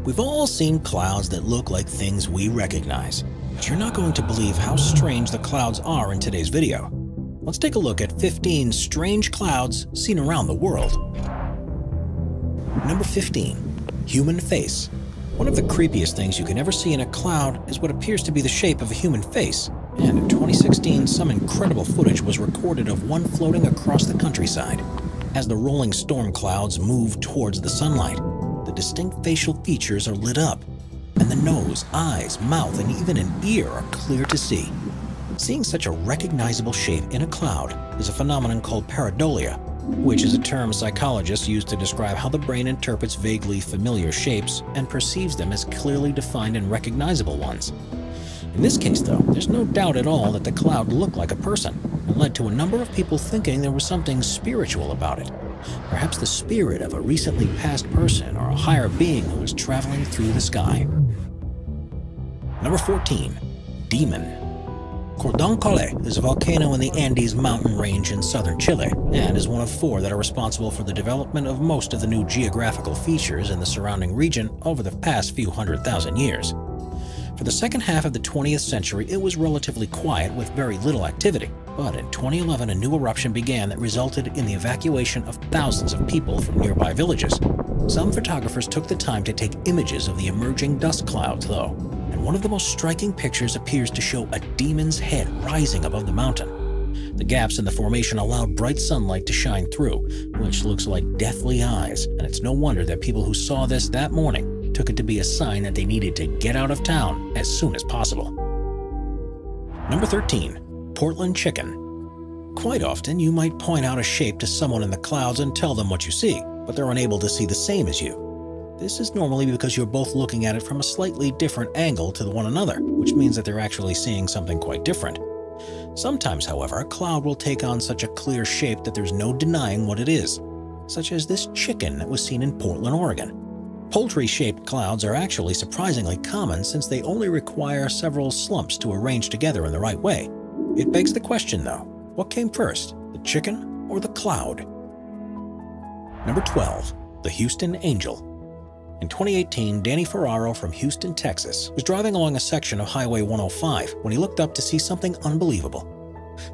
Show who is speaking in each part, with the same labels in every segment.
Speaker 1: We've all seen clouds that look like things we recognize, but you're not going to believe how strange the clouds are in today's video. Let's take a look at 15 strange clouds seen around the world. Number 15. Human face. One of the creepiest things you can ever see in a cloud is what appears to be the shape of a human face. And in 2016, some incredible footage was recorded of one floating across the countryside. As the rolling storm clouds move towards the sunlight, the distinct facial features are lit up, and the nose, eyes, mouth, and even an ear are clear to see. Seeing such a recognizable shape in a cloud is a phenomenon called pareidolia, which is a term psychologists use to describe how the brain interprets vaguely familiar shapes and perceives them as clearly defined and recognizable ones. In this case, though, there's no doubt at all that the cloud looked like a person and led to a number of people thinking there was something spiritual about it. Perhaps the spirit of a recently passed person or a higher being who was traveling through the sky. Number 14. Demon. Cordón Cole is a volcano in the Andes mountain range in southern Chile and is one of 4 that are responsible for the development of most of the new geographical features in the surrounding region over the past few 100,000 years. For the second half of the 20th century, it was relatively quiet with very little activity, but in 2011 a new eruption began that resulted in the evacuation of thousands of people from nearby villages. Some photographers took the time to take images of the emerging dust clouds, though, and one of the most striking pictures appears to show a demon's head rising above the mountain. The gaps in the formation allowed bright sunlight to shine through, which looks like deathly eyes, and it's no wonder that people who saw this that morning took it to be a sign that they needed to get out of town as soon as possible. Number 13. Portland chicken. Quite often, you might point out a shape to someone in the clouds and tell them what you see, but they're unable to see the same as you. This is normally because you're both looking at it from a slightly different angle to one another, which means that they're actually seeing something quite different. Sometimes, however, a cloud will take on such a clear shape that there's no denying what it is, such as this chicken that was seen in Portland, Oregon. Poultry-shaped clouds are actually surprisingly common since they only require several slumps to arrange together in the right way. It begs the question, though, what came first, the chicken or the cloud? Number 12. The Houston Angel. In 2018, Danny Ferraro from Houston, Texas, was driving along a section of Highway 105 when he looked up to see something unbelievable.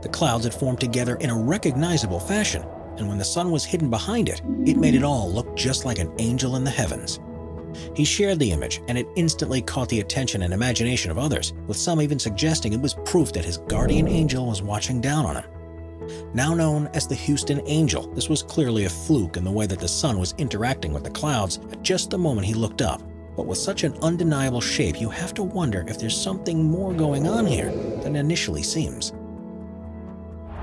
Speaker 1: The clouds had formed together in a recognizable fashion, and when the sun was hidden behind it, it made it all look just like an angel in the heavens. He shared the image, and it instantly caught the attention and imagination of others, with some even suggesting it was proof that his guardian angel was watching down on him. Now known as the Houston Angel, this was clearly a fluke in the way that the sun was interacting with the clouds at just the moment he looked up. But with such an undeniable shape, you have to wonder if there's something more going on here than initially seems.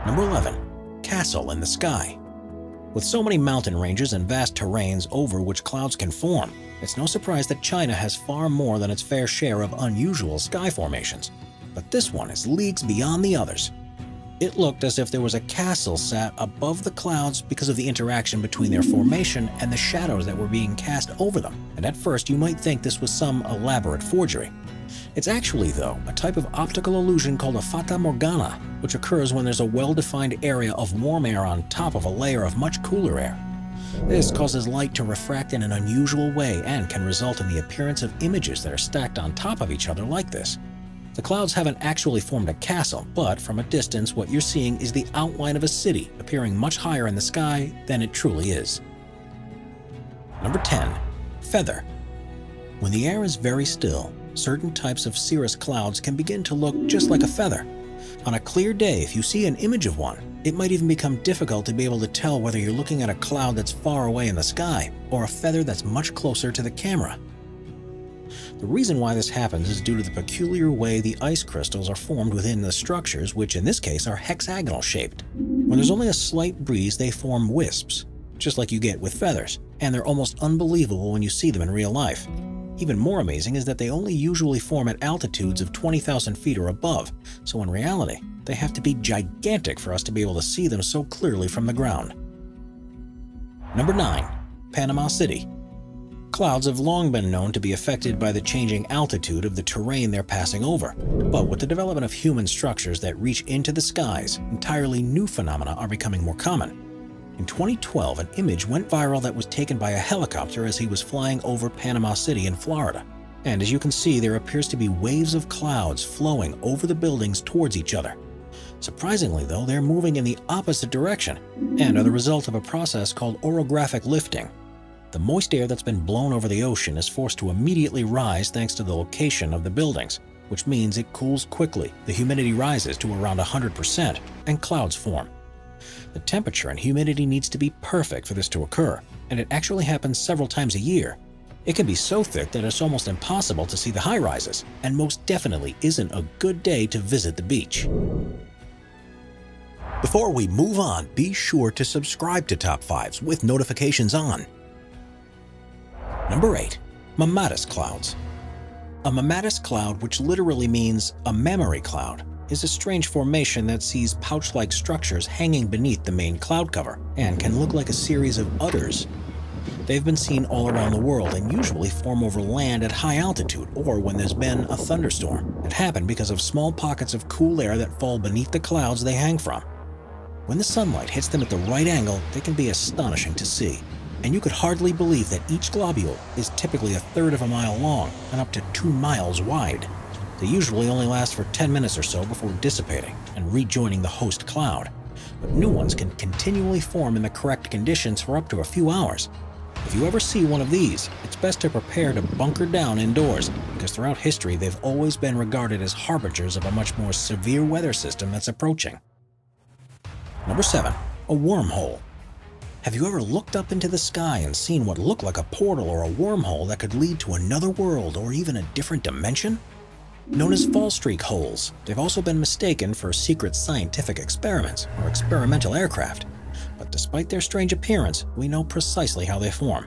Speaker 1: Number 11. Castle in the sky. With so many mountain ranges and vast terrains over which clouds can form, it's no surprise that China has far more than its fair share of unusual sky formations. But this one is leagues beyond the others. It looked as if there was a castle sat above the clouds because of the interaction between their formation and the shadows that were being cast over them, and at first you might think this was some elaborate forgery. It's actually, though, a type of optical illusion called a fata morgana, which occurs when there's a well-defined area of warm air on top of a layer of much cooler air. This causes light to refract in an unusual way and can result in the appearance of images that are stacked on top of each other like this. The clouds haven't actually formed a castle, but from a distance what you're seeing is the outline of a city appearing much higher in the sky than it truly is. Number 10. Feather. When the air is very still, certain types of cirrus clouds can begin to look just like a feather. On a clear day, if you see an image of one, it might even become difficult to be able to tell whether you're looking at a cloud that's far away in the sky or a feather that's much closer to the camera. The reason why this happens is due to the peculiar way the ice crystals are formed within the structures, which in this case are hexagonal shaped. When there's only a slight breeze, they form wisps, just like you get with feathers, and they're almost unbelievable when you see them in real life. Even more amazing is that they only usually form at altitudes of 20,000 feet or above, so in reality, they have to be gigantic for us to be able to see them so clearly from the ground. Number 9. Panama City. Clouds have long been known to be affected by the changing altitude of the terrain they're passing over, but with the development of human structures that reach into the skies, entirely new phenomena are becoming more common. In 2012, an image went viral that was taken by a helicopter as he was flying over Panama City in Florida. And as you can see, there appears to be waves of clouds flowing over the buildings towards each other. Surprisingly, though, they're moving in the opposite direction and are the result of a process called orographic lifting. The moist air that's been blown over the ocean is forced to immediately rise thanks to the location of the buildings, which means it cools quickly, the humidity rises to around 100%, and clouds form. The temperature and humidity needs to be perfect for this to occur, and it actually happens several times a year. It can be so thick that it's almost impossible to see the high rises, and most definitely isn't a good day to visit the beach. Before we move on, be sure to subscribe to Top 5s with notifications on. Number 8. Mammatus Clouds. A mammatus cloud, which literally means a mammary cloud, is a strange formation that sees pouch-like structures hanging beneath the main cloud cover and can look like a series of udders. They've been seen all around the world and usually form over land at high altitude or when there's been a thunderstorm. It happened because of small pockets of cool air that fall beneath the clouds they hang from. When the sunlight hits them at the right angle, they can be astonishing to see. And you could hardly believe that each globule is typically 1/3 of a mile long and up to 2 miles wide. They usually only last for 10 minutes or so before dissipating and rejoining the host cloud, but new ones can continually form in the correct conditions for up to a few hours. If you ever see one of these, it's best to prepare to bunker down indoors, because throughout history they've always been regarded as harbingers of a much more severe weather system that's approaching. Number 7. A wormhole. Have you ever looked up into the sky and seen what looked like a portal or a wormhole that could lead to another world or even a different dimension? Known as Fallstreak holes, they've also been mistaken for secret scientific experiments or experimental aircraft. But despite their strange appearance, we know precisely how they form.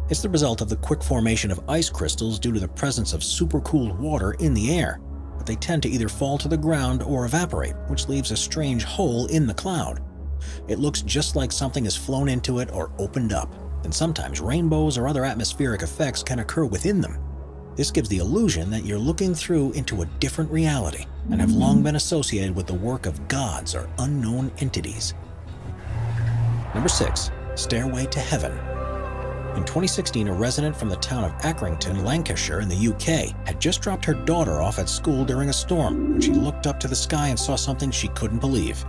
Speaker 1: It's the result of the quick formation of ice crystals due to the presence of supercooled water in the air. But they tend to either fall to the ground or evaporate, which leaves a strange hole in the cloud. It looks just like something has flown into it or opened up, and sometimes rainbows or other atmospheric effects can occur within them. This gives the illusion that you're looking through into a different reality and have long been associated with the work of gods or unknown entities. Number 6. Stairway to Heaven. In 2016, a resident from the town of Accrington, Lancashire in the UK, had just dropped her daughter off at school during a storm when she looked up to the sky and saw something she couldn't believe.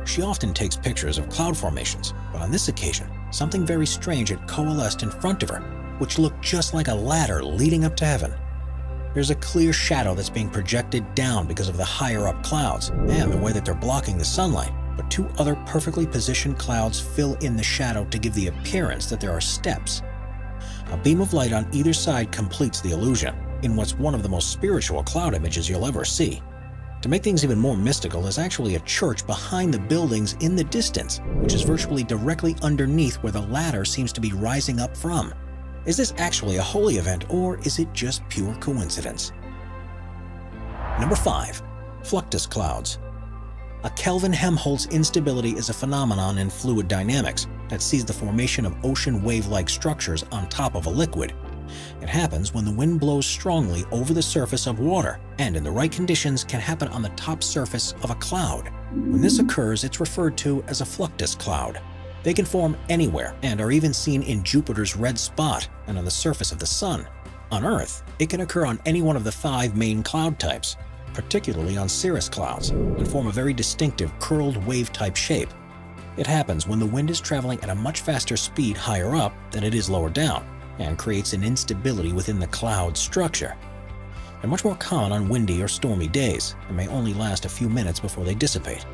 Speaker 1: She often takes pictures of cloud formations, but on this occasion, something very strange had coalesced in front of her, which looked just like a ladder leading up to heaven. There's a clear shadow that's being projected down because of the higher up clouds and the way that they're blocking the sunlight, but 2 other perfectly positioned clouds fill in the shadow to give the appearance that there are steps. A beam of light on either side completes the illusion, in what's one of the most spiritual cloud images you'll ever see. To make things even more mystical, there's actually a church behind the buildings in the distance, which is virtually directly underneath where the ladder seems to be rising up from. Is this actually a holy event, or is it just pure coincidence? Number 5. Fluctus clouds. A Kelvin-Helmholtz instability is a phenomenon in fluid dynamics that sees the formation of ocean wave-like structures on top of a liquid. It happens when the wind blows strongly over the surface of water, and in the right conditions can happen on the top surface of a cloud. When this occurs, it's referred to as a fluctus cloud. They can form anywhere and are even seen in Jupiter's red spot and on the surface of the Sun. On Earth, it can occur on any one of the 5 main cloud types, particularly on cirrus clouds, and form a very distinctive curled wave-type shape. It happens when the wind is traveling at a much faster speed higher up than it is lower down, and creates an instability within the cloud structure. They're much more common on windy or stormy days, and may only last a few minutes before they dissipate.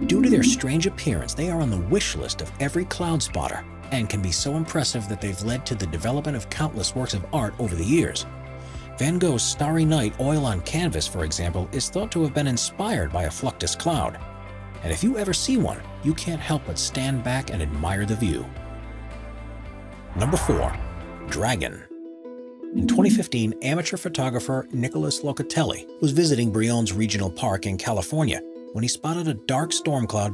Speaker 1: Due to their strange appearance, they are on the wish list of every cloud spotter, and can be so impressive that they've led to the development of countless works of art over the years. Van Gogh's Starry Night oil on canvas, for example, is thought to have been inspired by a fluctus cloud. And if you ever see one, you can't help but stand back and admire the view. Number 4. Dragon. In 2015, amateur photographer Nicholas Locatelli was visiting Brion's Regional Park in California when he spotted a dark storm cloud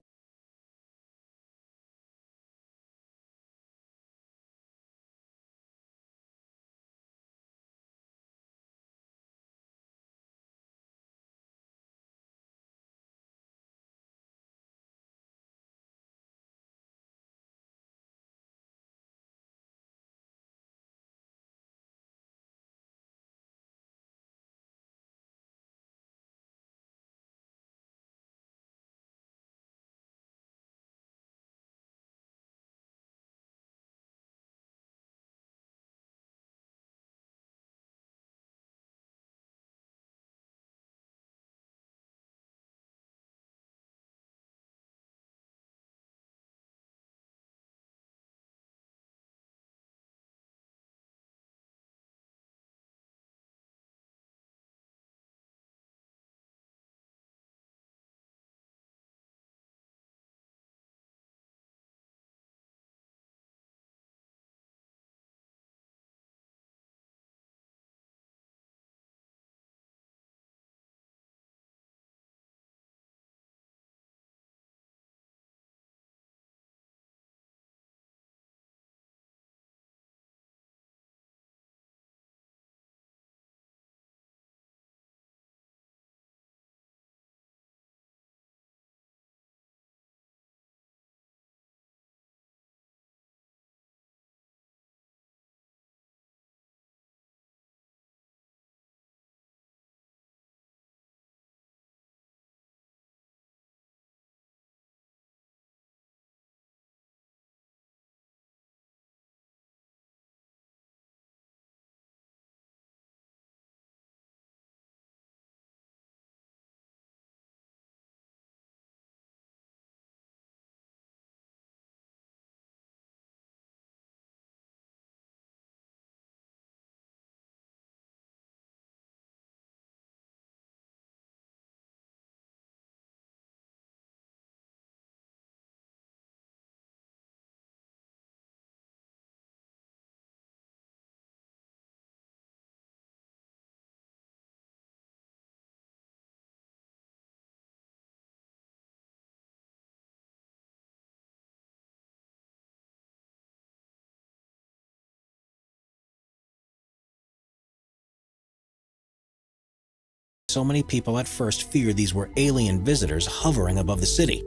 Speaker 1: So many people at first feared these were alien visitors hovering above the city.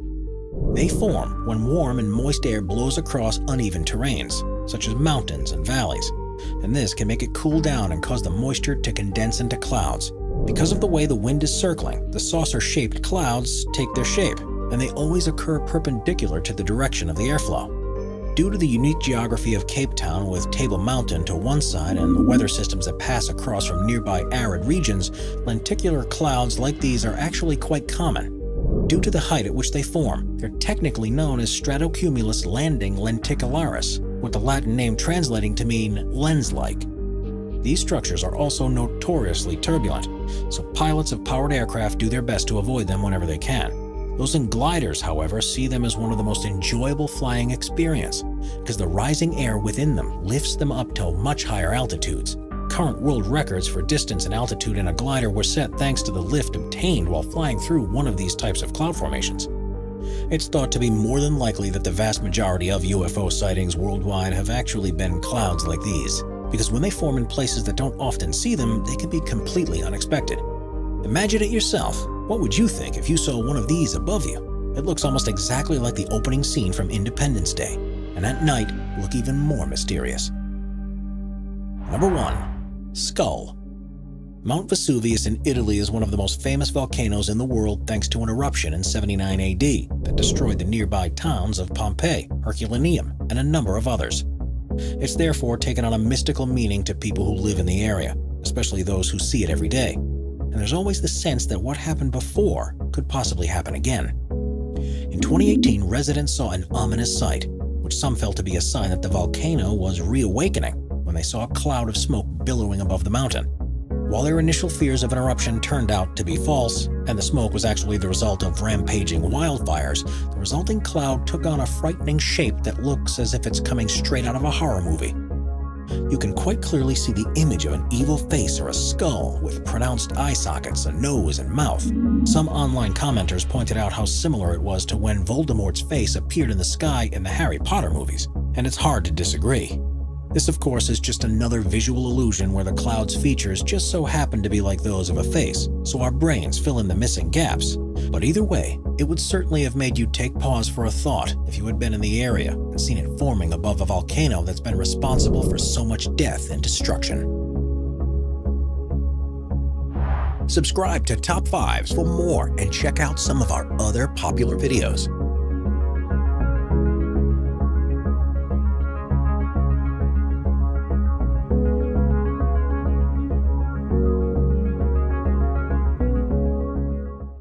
Speaker 1: They form when warm and moist air blows across uneven terrains, such as mountains and valleys, and this can make it cool down and cause the moisture to condense into clouds. Because of the way the wind is circling, the saucer-shaped clouds take their shape, and they always occur perpendicular to the direction of the airflow. Due to the unique geography of Cape Town with Table Mountain to one side and the weather systems that pass across from nearby arid regions, lenticular clouds like these are actually quite common. Due to the height at which they form, they're technically known as stratocumulus landing lenticularis, with the Latin name translating to mean lens-like. These structures are also notoriously turbulent, so pilots of powered aircraft do their best to avoid them whenever they can. Those in gliders, however, see them as one of the most enjoyable flying experience, because the rising air within them lifts them up to much higher altitudes. Current world records for distance and altitude in a glider were set thanks to the lift obtained while flying through one of these types of cloud formations. It's thought to be more than likely that the vast majority of UFO sightings worldwide have actually been clouds like these, because when they form in places that don't often see them, they can be completely unexpected. Imagine it yourself. What would you think if you saw one of these above you? It looks almost exactly like the opening scene from Independence Day, and at night look even more mysterious. Number 1. Skull. Mount Vesuvius in Italy is one of the most famous volcanoes in the world thanks to an eruption in 79 AD that destroyed the nearby towns of Pompeii, Herculaneum, and a number of others. It's therefore taken on a mystical meaning to people who live in the area, especially those who see it every day. And there's always the sense that what happened before could possibly happen again. In 2018, residents saw an ominous sight, which some felt to be a sign that the volcano was reawakening when they saw a cloud of smoke billowing above the mountain. While their initial fears of an eruption turned out to be false, and the smoke was actually the result of rampaging wildfires, the resulting cloud took on a frightening shape that looks as if it's coming straight out of a horror movie. You can quite clearly see the image of an evil face or a skull with pronounced eye sockets, a nose, and mouth. Some online commenters pointed out how similar it was to when Voldemort's face appeared in the sky in the Harry Potter movies, and it's hard to disagree. This, of course, is just another visual illusion where the cloud's features just so happen to be like those of a face, so our brains fill in the missing gaps. But either way, it would certainly have made you take pause for a thought if you had been in the area and seen it forming above a volcano that's been responsible for so much death and destruction. Subscribe to Top 5s for more and check out some of our other popular videos.